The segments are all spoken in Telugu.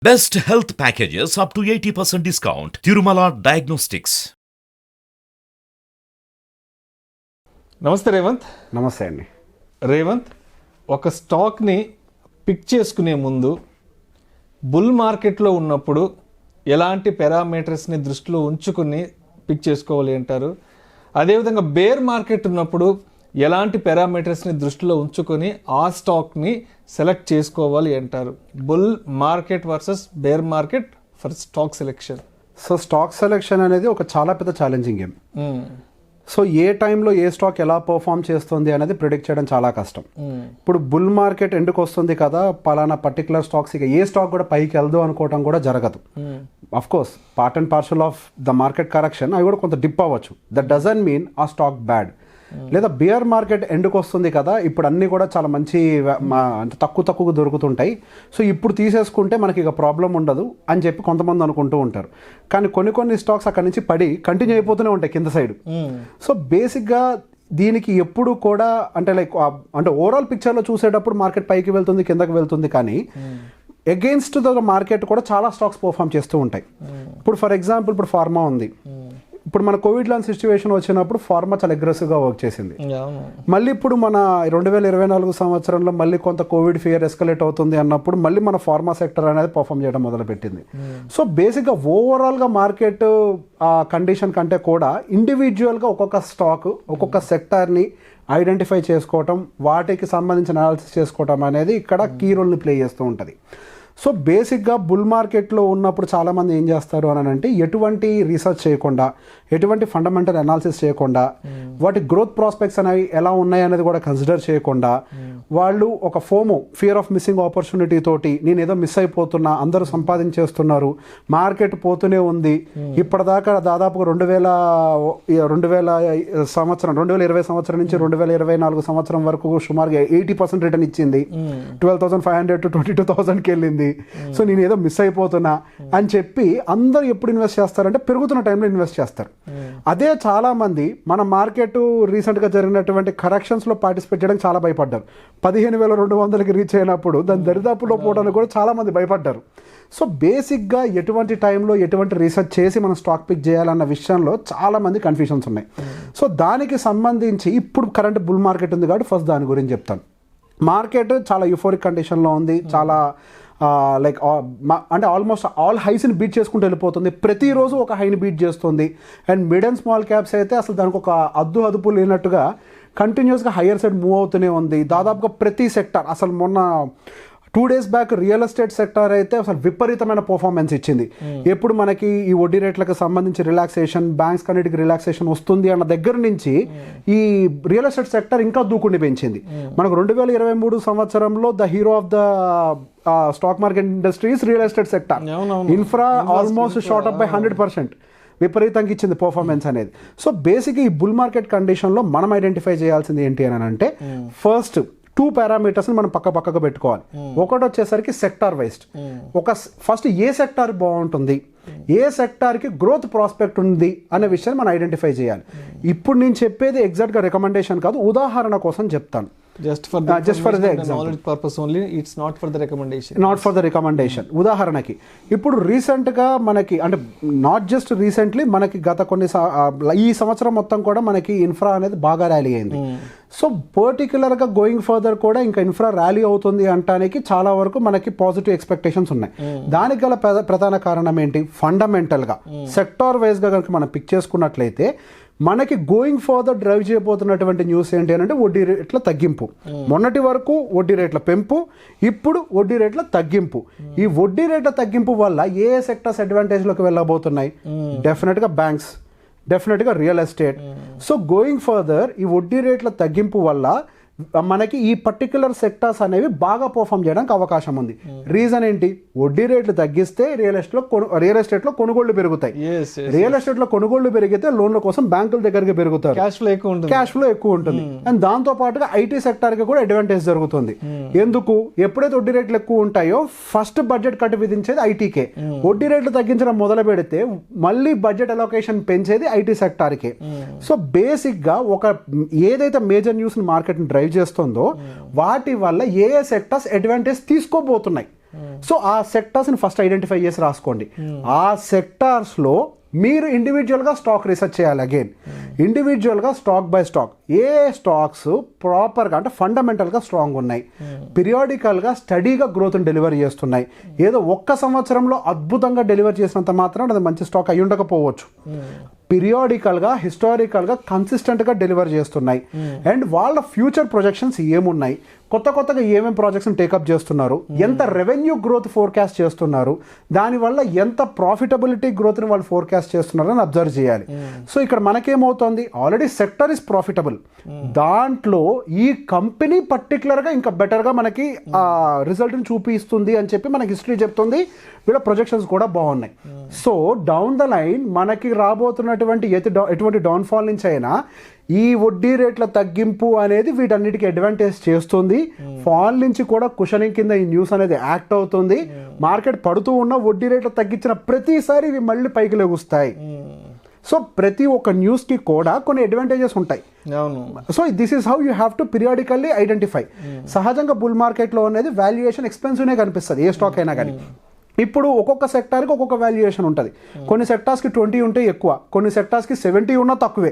Best health packages up to 80% discount. Tirumala Diagnostics. నమస్తే రేవంత్. నమస్తే అండి. రేవంత్, ఒక స్టాక్ని పిక్ చేసుకునే ముందు బుల్ మార్కెట్లో ఉన్నప్పుడు ఎలాంటి పారామీటర్స్ని దృష్టిలో ఉంచుకుని పిక్ చేసుకోవాలి అంటారు? అదేవిధంగా బేర్ మార్కెట్ ఉన్నప్పుడు ఎలాంటి పారామీటర్స్ని దృష్టిలో ఉంచుకొని ఆ స్టాక్ని సెలెక్ట్ చేసుకోవాలి అంటారు? Bull market versus bear market for stock selection. So stock selection అనేది ఒక చాలా పెద్ద ఛాలెంజింగ్ గేమ్. సో ఏ టైంలో ఏ స్టాక్ ఎలా పర్ఫామ్ చేస్తుంది అనేది ప్రిడిక్ట్ చేయడం చాలా కష్టం. ఇప్పుడు బుల్ మార్కెట్ ఎందుకు వస్తుంది కదా, పలానా పర్టికులర్ స్టాక్స్ ఇక ఏ స్టాక్ కూడా పైకి వెళ్దు అనుకోవడం కూడా జరగదు. Of course part and parcel of the market correction అవి కూడా కొంత డిప్ అవ్వచ్చు. దట్ డజంట్ మీన్ ఆ స్టాక్ బ్యాడ్. లేదా బియర్ మార్కెట్ ఎందుకు వస్తుంది కదా, ఇప్పుడు అన్నీ కూడా చాలా మంచి అంటే తక్కువ దొరుకుతుంటాయి, సో ఇప్పుడు తీసేసుకుంటే మనకి ఇక ప్రాబ్లం ఉండదు అని చెప్పి కొంతమంది అనుకుంటూ ఉంటారు. కానీ కొన్ని స్టాక్స్ అక్కడి నుంచి పడి కంటిన్యూ అయిపోతూనే ఉంటాయి కింద సైడ్. సో బేసిక్గా దీనికి ఎప్పుడు కూడా అంటే అంటే ఓవరాల్ పిక్చర్లో చూసేటప్పుడు మార్కెట్ పైకి వెళ్తుంది, కిందకి వెళ్తుంది, కానీ అగెయిన్స్ట్ ద మార్కెట్ కూడా చాలా స్టాక్స్ పర్ఫామ్ చేస్తూ ఉంటాయి. ఇప్పుడు ఫర్ ఎగ్జాంపుల్ ఇప్పుడు ఫార్మా ఉంది. ఇప్పుడు మన కోవిడ్ లాంటి సిచ్యువేషన్ వచ్చినప్పుడు ఫార్మా చాలా అగ్రెసివ్గా వర్క్ చేసింది. మళ్ళీ ఇప్పుడు మన 2024 సంవత్సరంలో మళ్ళీ కొంత కోవిడ్ ఫియర్ ఎస్కలేట్ అవుతుంది అన్నప్పుడు మళ్ళీ మన ఫార్మా సెక్టర్ అనేది పర్ఫామ్ చేయడం మొదలుపెట్టింది. సో బేసిక్గా ఓవరాల్గా మార్కెట్ కండిషన్ కంటే కూడా ఇండివిజువల్గా ఒక్కొక్క స్టాక్ ఒక్కొక్క సెక్టార్ని ఐడెంటిఫై చేసుకోవటం, వాటికి సంబంధించిన అనాలిసిస్ చేసుకోవటం అనేది ఇక్కడ కీ రోల్ని ప్లే చేస్తూ ఉంటుంది. సో బేసిక్గా బుల్ మార్కెట్లో ఉన్నప్పుడు చాలామంది ఏం చేస్తారు అని అంటే ఎటువంటి రీసెర్చ్ చేయకుండా, ఎటువంటి ఫండమెంటల్ అనాలిసిస్ చేయకుండా, వాటి గ్రోత్ ప్రాస్పెక్ట్స్ అనేవి ఎలా ఉన్నాయి అనేది కూడా కన్సిడర్ చేయకుండా, వాళ్ళు ఒక ఫియర్ ఆఫ్ మిస్సింగ్ ఆపర్చునిటీ తోటి నేను ఏదో మిస్ అయిపోతున్నా, అందరూ సంపాదించేస్తున్నారు, మార్కెట్ పోతూనే ఉంది, ఇప్పటిదాకా దాదాపుగా 2020 సంవత్సరం నుంచి 2024 సంవత్సరం వరకు సుమారుగా 80% రిటర్న్ ఇచ్చింది, 12,500 to 22,000కి వెళ్ళింది, సో నేను ఏదో మిస్ అయిపోతున్నా అని చెప్పి అందరూ ఎప్పుడు ఇన్వెస్ట్ చేస్తారంటే పెరుగుతున్న టైంలో ఇన్వెస్ట్ చేస్తారు. అదే చాలామంది మన మార్కెట్ రీసెంట్గా జరిగినటువంటి కరెక్షన్స్లో పార్టిసిపేట్ చేయడానికి చాలా భయపడ్డారు. 15,200కి రీచ్ అయినప్పుడు దాని దరిదాపులో పోవడానికి కూడా చాలామంది భయపడ్డారు. సో బేసిక్గా ఎటువంటి టైంలో ఎటువంటి రీసెర్చ్ చేసి మనం స్టాక్ పిక్ చేయాలన్న విషయంలో చాలామంది కన్ఫ్యూషన్స్ ఉన్నాయి. సో దానికి సంబంధించి ఇప్పుడు కరెంట్ బుల్ మార్కెట్ ఉంది కాబట్టి ఫస్ట్ దాని గురించి చెప్తాను. మార్కెట్ చాలా యూఫోరిక్ కండిషన్లో ఉంది, చాలా అంటే ఆల్మోస్ట్ ఆల్ హైస్ని బీట్ చేసుకుంటూ వెళ్ళిపోతుంది, ప్రతిరోజు ఒక హైని బీట్ చేస్తుంది. And mid and small caps అయితే అసలు దానికి ఒక అదుపు లేనట్టుగా కంటిన్యూస్గా హయ్యర్ సైడ్ మూవ్ అవుతూనే ఉంది. దాదాపుగా ప్రతి సెక్టర్, అసలు మొన్న 2 days back real estate sector అయితే అసలు విపరీతమైన పర్ఫార్మెన్స్ ఇచ్చింది. ఎప్పుడు మనకి ఈ వడ్డీ రేట్లకు సంబంధించి రిలాక్సేషన్, బ్యాంక్స్ కన్నిటికి రిలాక్సేషన్ వస్తుంది అన్న దగ్గర నుంచి ఈ రియల్ ఎస్టేట్ సెక్టర్ ఇంకా దూకుని పెంచింది. మనకు 2023 సంవత్సరంలో the hero of the stock market industries real estate sector. Infra almost short up by 100%. విపరీతంగా ఇచ్చింది పర్ఫార్మెన్స్ అనేది. సో బేసిక్గా ఈ బుల్ మార్కెట్ కండిషన్లో మనం ఐడెంటిఫై చేయాల్సింది ఏంటి అని అంటే, ఫస్ట్ 2 పారామీటర్స్ని మనం పక్కగా పెట్టుకోవాలి. ఒకటి వచ్చేసరికి సెక్టార్ వైజ్డ్. ఫస్ట్ ఏ సెక్టార్ బాగుంటుంది, ఏ సెక్టార్కి గ్రోత్ ప్రాస్పెక్ట్ ఉంది అనే విషయాన్ని మనం ఐడెంటిఫై చేయాలి. ఇప్పుడు నేను చెప్పేది ఎగ్జాక్ట్గా రికమెండేషన్ కాదు, ఉదాహరణ కోసం చెప్తాను. Just for the knowledge purpose only, it's not for the recommendation. Not for the recommendation. ఉదాహరణకి ఇప్పుడు రీసెంట్గా మనకి అంటే నాట్ జస్ట్ రీసెంట్లీ మనకి గత ఈ సంవత్సరం మొత్తం కూడా మనకి ఇన్ఫ్రా అనేది బాగా ర్యాలీ అయింది. సో పర్టికులర్గా గోయింగ్ ఫర్దర్ కూడా ఇంకా ఇన్ఫ్రా ర్యాలీ అవుతుంది అంటానికి చాలా వరకు మనకి పాజిటివ్ ఎక్స్పెక్టేషన్స్ ఉన్నాయి. దానికి గల ప్రధాన కారణం ఏంటి? ఫండమెంటల్గా సెక్టార్ వైజ్గా కనుక మనం పిక్ చేసుకున్నట్లయితే మనకి గోయింగ్ ఫర్దర్ డ్రైవ్ చేయబోతున్నటువంటి న్యూస్ ఏంటి అని అంటే వడ్డీ రేట్ల తగ్గింపు. మొన్నటి వరకు వడ్డీ రేట్ల పెంపు, ఇప్పుడు వడ్డీ రేట్ల తగ్గింపు. ఈ వడ్డీ రేట్ల తగ్గింపు వల్ల ఏ సెక్టర్స్ అడ్వాంటేజ్లోకి వెళ్ళబోతున్నాయి? డెఫినెట్గా బ్యాంక్స్, డెఫినెట్గా real estate. So going further ఈ వడ్డీ రేట్ల తగ్గింపు వల్ల మనకి ఈ పర్టికులర్ సెక్టార్స్ అనేవి బాగా పర్ఫామ్ చేయడానికి అవకాశం ఉంది. రీజన్ ఏంటి? వడ్డీ రేట్లు తగ్గిస్తే రియల్ ఎస్టేట్లో కొనుగోళ్లు పెరుగుతాయి. రియల్ ఎస్టేట్లో కొనుగోళ్లు పెరిగితే లోన్ల కోసం బ్యాంకుల దగ్గరికి పెరుగుతారు, క్యాష్ ఫ్లో ఎక్కువ ఉంటుంది. అండ్ దాంతో పాటుగా ఐటీ సెక్టార్కి కూడా అడ్వాంటేజ్ జరుగుతుంది. ఎందుకు? ఎప్పుడైతే వడ్డీ రేట్లు ఎక్కువ ఉంటాయో ఫస్ట్ బడ్జెట్ కట్ విధించేది ఐటీకే. వడ్డీ రేట్లు తగ్గించడం మొదలు పెడితే మళ్ళీ బడ్జెట్ అలొకేషన్ పెంచేది ఐటీ సెక్టార్కే. సో బేసిక్గా ఏదైతే మేజర్ న్యూస్ మార్కెట్ని డ్రైవ్ చేస్తుందో వాటి వల్ల ఏ సెక్టర్స్ అడ్వాంటేజ్ తీసుకోబోతున్నాయి సో ఆ సెక్టార్స్ని ఫస్ట్ ఐడెంటిఫై చేసి రాసుకోండి. ఆ సెక్టార్స్లో మీరు ఇండివిజువల్గా స్టాక్ రీసెర్చ్ చేయాలి. అగైన్ ఇండివిజువల్గా stock by stock A stocks ప్రాపర్గా అంటే ఫండమెంటల్గా స్ట్రాంగ్ ఉన్నాయి, పీరియాడికల్గా స్టడీగా గ్రోత్ని డెలివరీ చేస్తున్నాయి. ఏదో ఒక్క సంవత్సరంలో అద్భుతంగా డెలివరీ చేసినంత మాత్రం అది మంచి స్టాక్ అయి ఉండకపోవచ్చు. పీరియాడికల్గా హిస్టారికల్గా కన్సిస్టెంట్గా డెలివర్ చేస్తున్నాయి. అండ్ వాళ్ళ ఫ్యూచర్ ప్రొజెక్షన్స్ ఏమున్నాయి, కొత్తగా ఏమేమి ప్రాజెక్ట్స్ని టేకప్ చేస్తున్నారు, ఎంత రెవెన్యూ గ్రోత్ ఫోర్కాస్ట్ చేస్తున్నారు, దానివల్ల ఎంత ప్రాఫిటబిలిటీ గ్రోత్ని వాళ్ళు ఫోర్కాస్ట్ చేస్తున్నారు అని అబ్జర్వ్ చేయాలి. సో ఇక్కడ మనకేమవుతుంది, ఆల్రెడీ సెక్టర్ ఇస్ ప్రాఫిటబుల్, దాంట్లో ఈ కంపెనీ పర్టికులర్గా ఇంకా బెటర్గా మనకి ఆ రిజల్ట్ని చూపిస్తుంది అని చెప్పి మనకి హిస్టరీ చెప్తుంది. వీళ్ళ ప్రొజెక్షన్స్ కూడా బాగున్నాయి. సో డౌన్ ద లైన్ మనకి రాబోతున్నటువంటి ఎటువంటి డౌన్ఫాల్ నుంచి అయినా ఈ వడ్డీ రేట్ల తగ్గింపు అనేది వీటన్నిటికీ అడ్వాంటేజ్ చేస్తుంది. ఫాల్ నుంచి కూడా కుషనింగ్ కింద ఈ న్యూస్ అనేది యాక్ట్ అవుతుంది. మార్కెట్ పడుతూ ఉన్న వడ్డీ రేట్లు తగ్గించిన ప్రతిసారి ఇవి మళ్ళీ పైకి లెగుస్తాయి. సో ప్రతి ఒక్క న్యూస్కి కూడా కొన్ని అడ్వాంటేజెస్ ఉంటాయి. So this is how you have to periodically identify. సహజంగా బుల్ మార్కెట్లో అనేది వాల్యుయేషన్ ఎక్స్పెన్సివ్నే కనిపిస్తుంది ఏ స్టాక్ అయినా కానీ. ఇప్పుడు ఒక్కొక్క సెక్టార్కి ఒక్కొక్క వాల్యుయేషన్ ఉంటుంది. కొన్ని సెక్టార్స్కి 20 ఉంటే ఎక్కువ, కొన్ని సెక్టార్స్కి 70 ఉన్నా తక్కువే.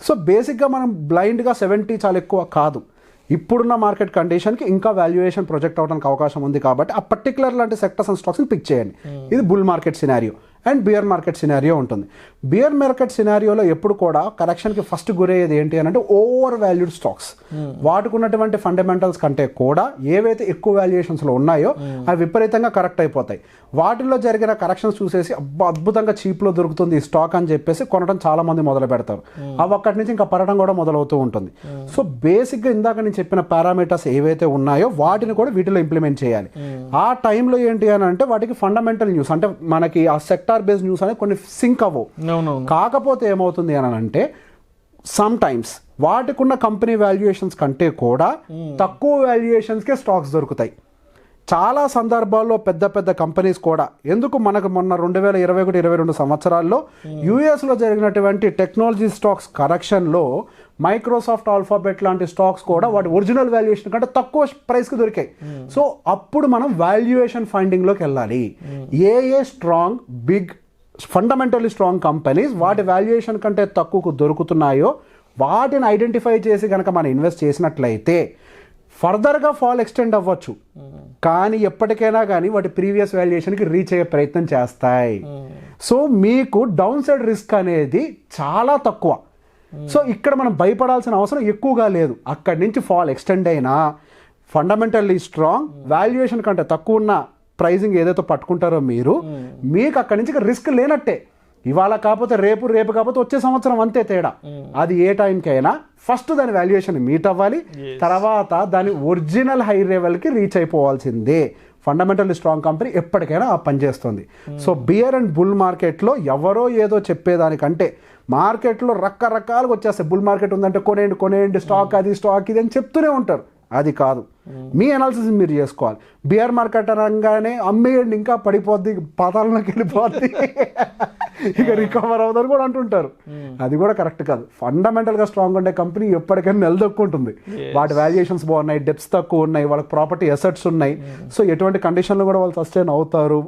సో బేసిక్గా మనం బ్లైండ్గా 70 చాలా ఎక్కువ కాదు. ఇప్పుడున్న మార్కెట్ కండిషన్కి ఇంకా వాల్యుయేషన్ ప్రొజెక్ట్ అవడానికి అవకాశం ఉంది కాబట్టి ఆ పర్టికులర్ లాంటి సెక్టర్స్ అండ్ స్టాక్స్ని పిక్ చేయండి. ఇది bull market scenario. And bear market scenario ఉంటుంది. బియర్ మార్కెట్ సినారియోలో ఎప్పుడు కూడా కరెక్షన్కి ఫస్ట్ గురయ్యేది ఏంటి అని అంటే ఓవర్ వాల్యూడ్ స్టాక్స్. వాటికి ఉన్నటువంటి ఫండమెంటల్స్ కంటే కూడా ఏవైతే ఎక్కువ వాల్యుయేషన్స్లో ఉన్నాయో అవి విపరీతంగా కరెక్ట్ అయిపోతాయి. వాటిల్లో జరిగిన కరెక్షన్స్ చూసేసి అద్భుతంగా చీప్లో దొరుకుతుంది ఈ స్టాక్ అని చెప్పేసి కొనడం చాలా మంది మొదలు పెడతారు. అవి అక్కడి నుంచి ఇంకా పడటం కూడా మొదలవుతూ ఉంటుంది. సో బేసిక్గా ఇందాక నేను చెప్పిన పారామీటర్స్ ఏవైతే ఉన్నాయో వాటిని కూడా వీటిలో ఇంప్లిమెంట్ చేయాలి. ఆ టైంలో ఏంటి అని అంటే వాటికి ఫండమెంటల్ న్యూస్ అంటే మనకి ఆ సెక్టార్ బేస్డ్ న్యూస్ అనేది కొన్ని సింక్ అవ్వవు. కాకపోతే ఏమవుతుంది అని అంటే సమ్ టైమ్స్ వాటికి ఉన్న కంపెనీ వాల్యుయేషన్స్ కంటే కూడా తక్కువ వాల్యుయేషన్స్కే స్టాక్స్ దొరుకుతాయి. చాలా సందర్భాల్లో పెద్ద పెద్ద కంపెనీస్ కూడా ఎందుకు మనకు మొన్న 2021-22 సంవత్సరాల్లో యూఎస్లో జరిగినటువంటి టెక్నాలజీ స్టాక్స్ కరెక్షన్లో మైక్రోసాఫ్ట్, ఆల్ఫాబెట్ లాంటి స్టాక్స్ కూడా వాటి ఒరిజినల్ వాల్యుయేషన్ కంటే తక్కువ ప్రైస్కి దొరికాయి. సో అప్పుడు మనం వాల్యుయేషన్ ఫైండింగ్లోకి వెళ్ళాలి. ఏ strong big fundamentally strong companies వాటి వాల్యుయేషన్ కంటే తక్కువకు దొరుకుతున్నాయో వాటిని ఐడెంటిఫై చేసి కనుక మనం ఇన్వెస్ట్ చేసినట్లయితే ఫర్దర్గా ఫాల్ ఎక్స్టెండ్ అవ్వచ్చు, కానీ ఎప్పటికైనా కానీ వాటి ప్రీవియస్ వాల్యుయేషన్కి రీచ్ అయ్యే ప్రయత్నం చేస్తాయి. సో మీకు డౌన్ సైడ్ రిస్క్ అనేది చాలా తక్కువ. సో ఇక్కడ మనం భయపడాల్సిన అవసరం ఎక్కువగా లేదు. అక్కడి నుంచి ఫాల్ ఎక్స్టెండ్ అయినా ఫండమెంటల్లీ స్ట్రాంగ్ వాల్యుయేషన్ కంటే తక్కువ ఉన్న ప్రైజింగ్ ఏదైతే పట్టుకుంటారో మీకు అక్కడి నుంచి రిస్క్ లేనట్టే. ఇవాళ కాకపోతే రేపు కాకపోతే వచ్చే సంవత్సరం అంతే తేడా. అది ఏ టైంకైనా ఫస్ట్ దాని వాల్యుయేషన్ మీట్ అవ్వాలి, తర్వాత దాని ఒరిజినల్ హై లెవెల్కి రీచ్ అయిపోవాల్సిందే. ఫండమెంటల్లీ స్ట్రాంగ్ కంపెనీ ఎప్పటికైనా ఆ పనిచేస్తుంది. సో బియర్ అండ్ బుల్ మార్కెట్లో ఎవరో ఏదో చెప్పేదానికంటే మార్కెట్లో రకరకాలుగా వచ్చేస్తాయి. బుల్ మార్కెట్ ఉందంటే కొనేయండి స్టాక్ అది స్టాక్ ఇది అని చెప్తూనే ఉంటారు. అది కాదు, మీ అనాలిసిస్ మీరు చేసుకోవాలి. బియర్ మార్కెట్ అనగానే అమ్మేయండి ఇంకా పడిపోద్ది, పాతాళంలోకి వెళ్ళిపోద్ది, ఇక రికవర్ అవుతారు కూడా అంటుంటారు. అది కూడా కరెక్ట్ కాదు. ఫండమెంటల్గా స్ట్రాంగ్ ఉండే కంపెనీ ఎప్పటికైనా నిలదొక్కుంటుంది. వాటి వాల్యుయేషన్స్ బాగున్నాయి, డెప్స్ తక్కువ ఉన్నాయి, వాళ్ళకి ప్రాపర్టీ అసెట్స్ ఉన్నాయి. సో ఎటువంటి కండిషన్లో కూడా వాళ్ళు సస్టైన్ అవుతారు,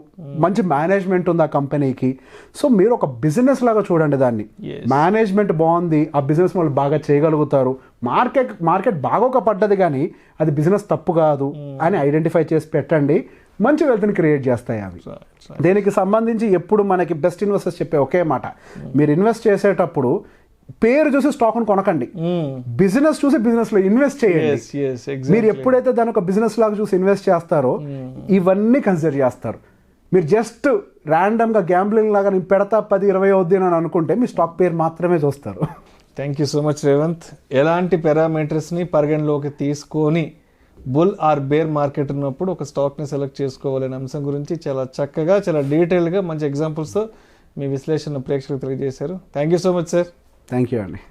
మంచి మేనేజ్మెంట్ ఉంది ఆ కంపెనీకి. సో మీరు ఒక బిజినెస్ లాగా చూడండి దాన్ని. మేనేజ్మెంట్ బాగుంది, ఆ బిజినెస్ వాళ్ళు బాగా చేయగలుగుతారు. మార్కెట్ బాగోక పడ్డది కానీ అది బిజినెస్ తప్పు కాదు అని ఐడెంటిఫై చేసి పెట్టండి. మంచి వెల్త్ని క్రియేట్ చేస్తాయి అవి. దీనికి సంబంధించి ఎప్పుడు మనకి బెస్ట్ ఇన్వెస్టర్స్ చెప్పే ఒకే మాట, మీరు ఇన్వెస్ట్ చేసేటప్పుడు పేరు చూసి స్టాక్ను కొనకండి, బిజినెస్ చూసి బిజినెస్లో ఇన్వెస్ట్ చేయండి. మీరు ఎప్పుడైతే దాని ఒక బిజినెస్ లాగా చూసి ఇన్వెస్ట్ చేస్తారో ఇవన్నీ కన్సిడర్ చేస్తారు. మీరు జస్ట్ ర్యాండమ్గా గ్యాంబ్లింగ్ లాగా నేను పెడతా 10-20 అవుద్ది అని అనుకుంటే మీ స్టాక్ పేరు మాత్రమే చూస్తారు. Thank you so much Revanth. ఎలాంటి పారామీటర్స్ని పరిగణలోకి తీసుకొని బుల్ ఆర్ బేర్ మార్కెట్ ఉన్నప్పుడు ఒక స్టాక్ని సెలెక్ట్ చేసుకోవాలనే అంశం గురించి చాలా చక్కగా, చాలా డీటెయిల్గా మంచి ఎగ్జాంపుల్స్తో మీ విశ్లేషణ ప్రేక్షకులకు తెలియజేశారు. Thank you so much sir. Thank you అండి.